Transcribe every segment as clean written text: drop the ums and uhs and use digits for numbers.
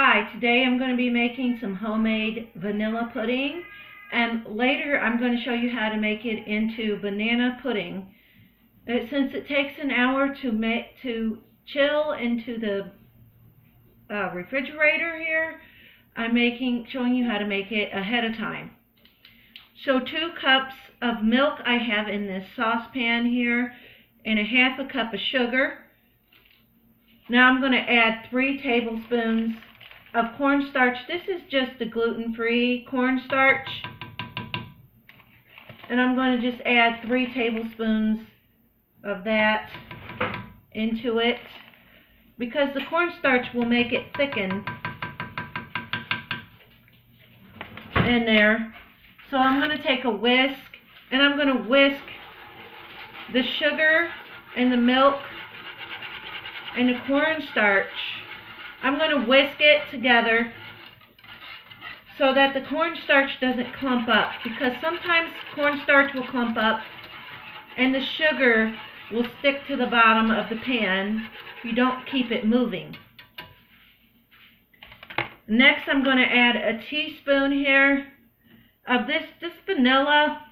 Hi, today I'm going to be making some homemade vanilla pudding, and later I'm going to show you how to make it into banana pudding. Since it takes an hour to chill into the refrigerator here, I'm showing you how to make it ahead of time. So 2 cups of milk I have in this saucepan here, and a half a cup of sugar. Now I'm going to add 3 tablespoons of cornstarch. This is just the gluten-free cornstarch. And I'm going to just add 3 tablespoons of that into it because the cornstarch will make it thicken in there. So I'm going to take a whisk and I'm going to whisk the sugar and the milk and the cornstarch. I'm going to whisk it together so that the cornstarch doesn't clump up, because sometimes cornstarch will clump up and the sugar will stick to the bottom of the pan if you don't keep it moving. Next, I'm going to add a teaspoon here of this vanilla.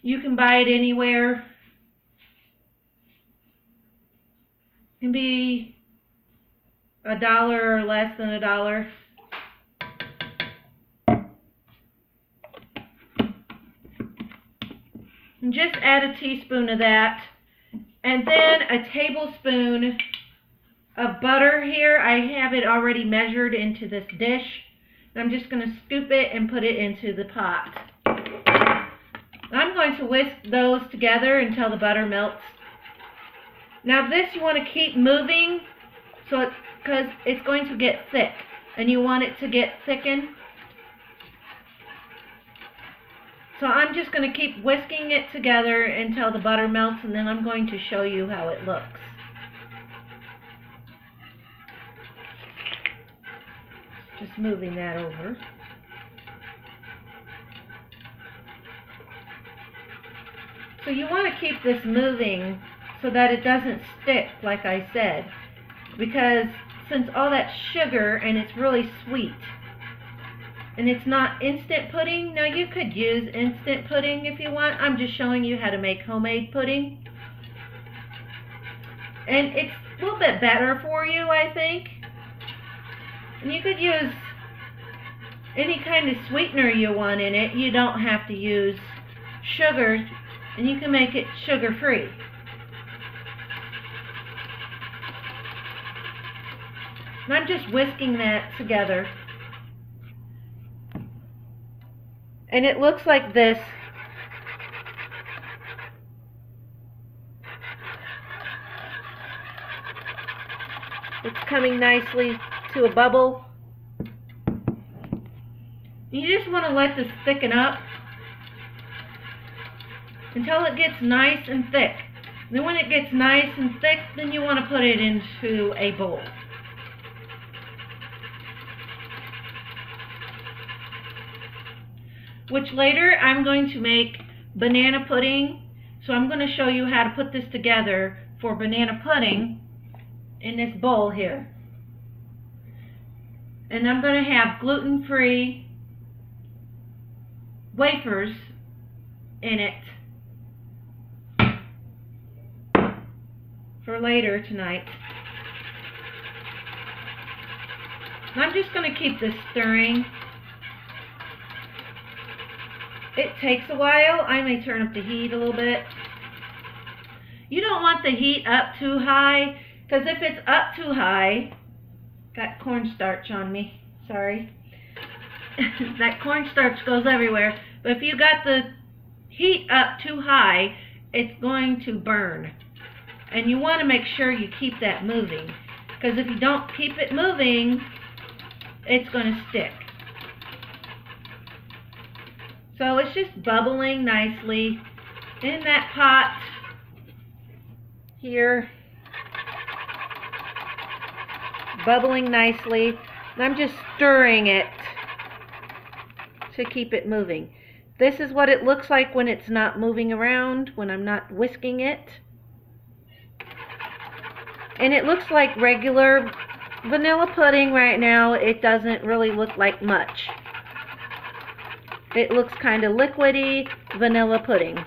You can buy it anywhere. It can be $1 or less than $1. And just add a teaspoon of that. And then a tablespoon of butter here. I have it already measured into this dish. I'm just going to scoop it and put it into the pot. I'm going to whisk those together until the butter melts. Now this you want to keep moving because it's going to get thick and you want it to get thickened. So I'm just going to keep whisking it together until the butter melts, and then I'm going to show you how it looks. Just moving that over. So you want to keep this moving so that it doesn't stick, like I said, because since all that sugar and it's really sweet, and it's not instant pudding. Now you could use instant pudding if you want. I'm just showing you how to make homemade pudding, and it's a little bit better for you, I think. And you could use any kind of sweetener you want in it. You don't have to use sugar, and you can make it sugar-free. And I'm just whisking that together. And it looks like this. It's coming nicely to a bubble. You just want to let this thicken up until it gets nice and thick. And then when it gets nice and thick, then you want to put it into a bowl. Which later I'm going to make banana pudding. So I'm going to show you how to put this together for banana pudding in this bowl here. And I'm going to have gluten-free wafers in it for later tonight. And I'm just going to keep this stirring. It takes a while. I may turn up the heat a little bit. You don't want the heat up too high, because if it's up too high, got cornstarch on me, sorry. That cornstarch goes everywhere. But if you got the heat up too high, it's going to burn. And you want to make sure you keep that moving, because if you don't keep it moving, it's going to stick. So it's just bubbling nicely in that pot here. Bubbling nicely. And I'm just stirring it to keep it moving. This is what it looks like when it's not moving around, when I'm not whisking it. And it looks like regular vanilla pudding right now. It doesn't really look like much. It looks kind of liquidy vanilla pudding.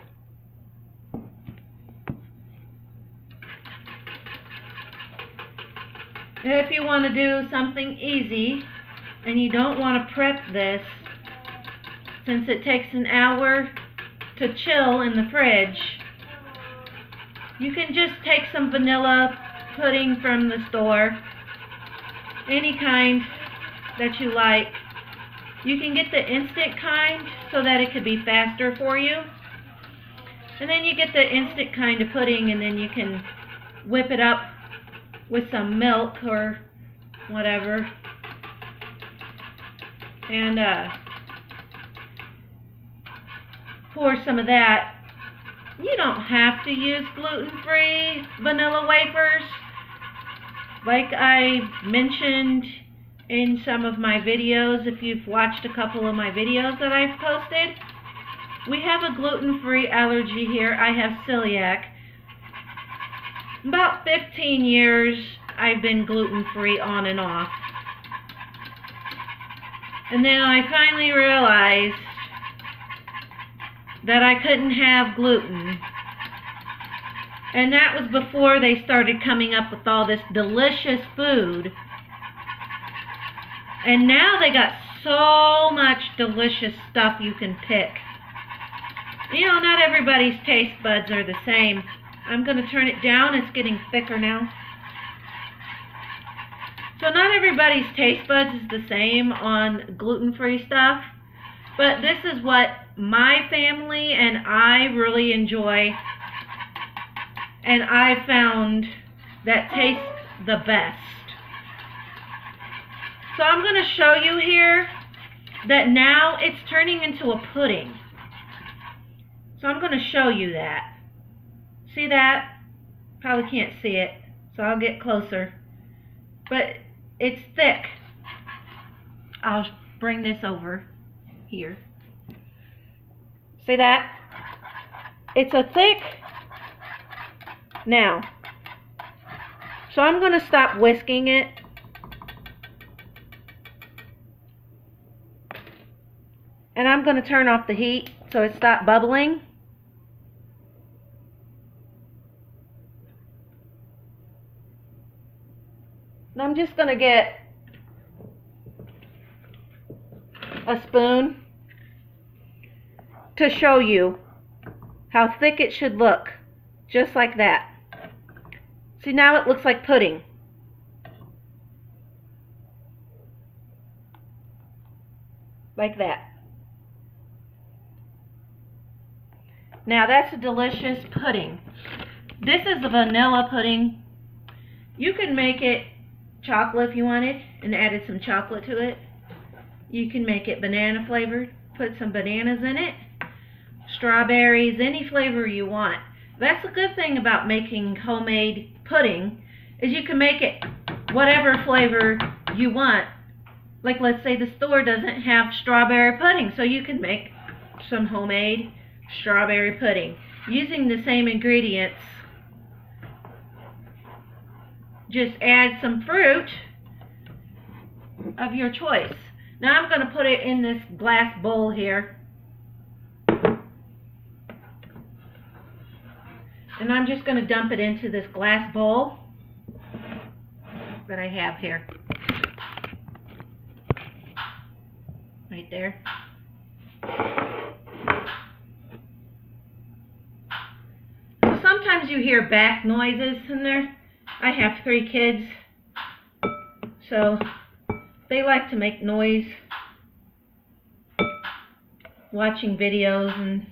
If you want to do something easy and you don't want to prep this, since it takes an hour to chill in the fridge, you can just take some vanilla pudding from the store, any kind that you like. You can get the instant kind so that it could be faster for you. And then you get the instant kind of pudding, and then you can whip it up with some milk or whatever. And pour some of that. You don't have to use gluten-free vanilla wafers. Like I mentioned in some of my videos, if you've watched a couple of my videos that I've posted, we have a gluten-free allergy here. I have celiac. About 15 years I've been gluten-free on and off. And then I finally realized that I couldn't have gluten. And that was before they started coming up with all this delicious food. And now they got so much delicious stuff you can pick. You know, not everybody's taste buds are the same. I'm going to turn it down. It's getting thicker now. So not everybody's taste buds is the same on gluten-free stuff. But this is what my family and I really enjoy. And I found that tastes the best. So I'm going to show you here that now it's turning into a pudding. So I'm going to show you that. See that? Probably can't see it, so I'll get closer. But it's thick. I'll bring this over here. See that? It's a thick. Now, so I'm going to stop whisking it. And I'm going to turn off the heat so it stops bubbling. And I'm just going to get a spoon to show you how thick it should look. Just like that. See, now it looks like pudding. Like that. Now that's a delicious pudding. This is a vanilla pudding. You can make it chocolate if you wanted and added some chocolate to it. You can make it banana flavored, put some bananas in it, strawberries, any flavor you want. That's a good thing about making homemade pudding, is you can make it whatever flavor you want. Like, let's say the store doesn't have strawberry pudding, so you can make some homemade strawberry pudding using the same ingredients. Just add some fruit of your choice. Now I'm going to put it in this glass bowl here. And I'm just going to dump it into this glass bowl that I have here. Right there. So sometimes you hear back noises in there. I have 3 kids, so they like to make noise watching videos and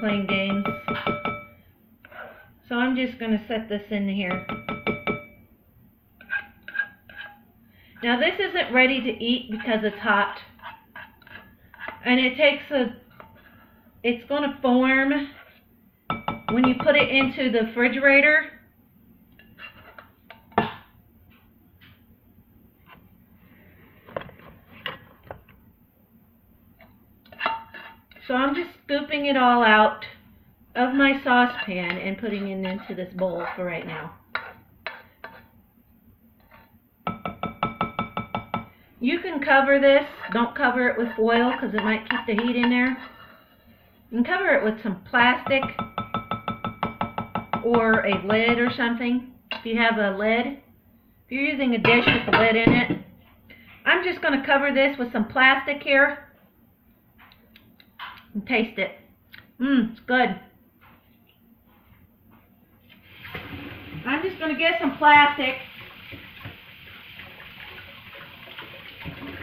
playing games. So I'm just going to set this in here. Now this isn't ready to eat because it's hot. And it's going to form when you put it into the refrigerator. So I'm just scooping it all out of my saucepan and putting it into this bowl for right now. You can cover this. Don't cover it with foil because it might keep the heat in there. You can cover it with some plastic or a lid or something. If you have a lid, if you're using a dish with a lid in it. I'm just going to cover this with some plastic here and taste it. It's good. I'm just going to get some plastic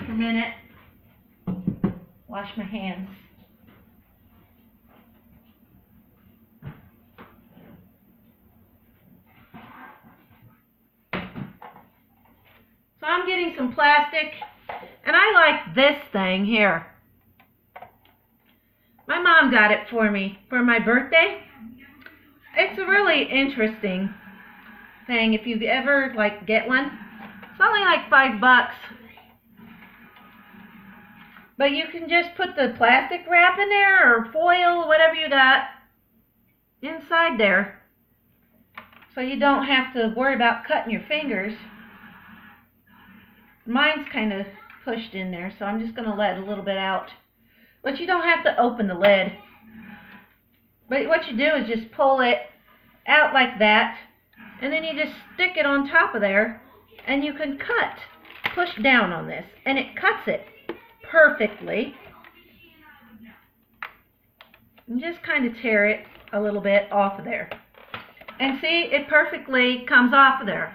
for a minute. Wash my hands. So I'm getting some plastic, and I like this thing here. My mom got it for me for my birthday. It's a really interesting thing if you ever get one. It's only like $5. But you can just put the plastic wrap in there or foil, whatever you got, inside there. So you don't have to worry about cutting your fingers. Mine's kind of pushed in there, so I'm just going to let a little bit out. But you don't have to open the lid. But what you do is just pull it out like that, and then you just stick it on top of there, and you can push down on this, and it cuts it perfectly. And just kind of tear it a little bit off of there. And see, it perfectly comes off of there.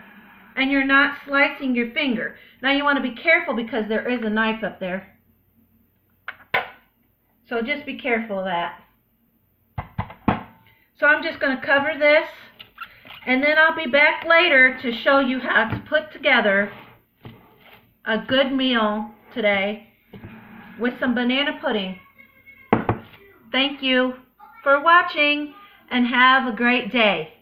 And you're not slicing your finger. Now you want to be careful because there is a knife up there. So just be careful of that. So I'm just going to cover this, and then I'll be back later to show you how to put together a good meal today with some banana pudding. Thank you for watching, and have a great day.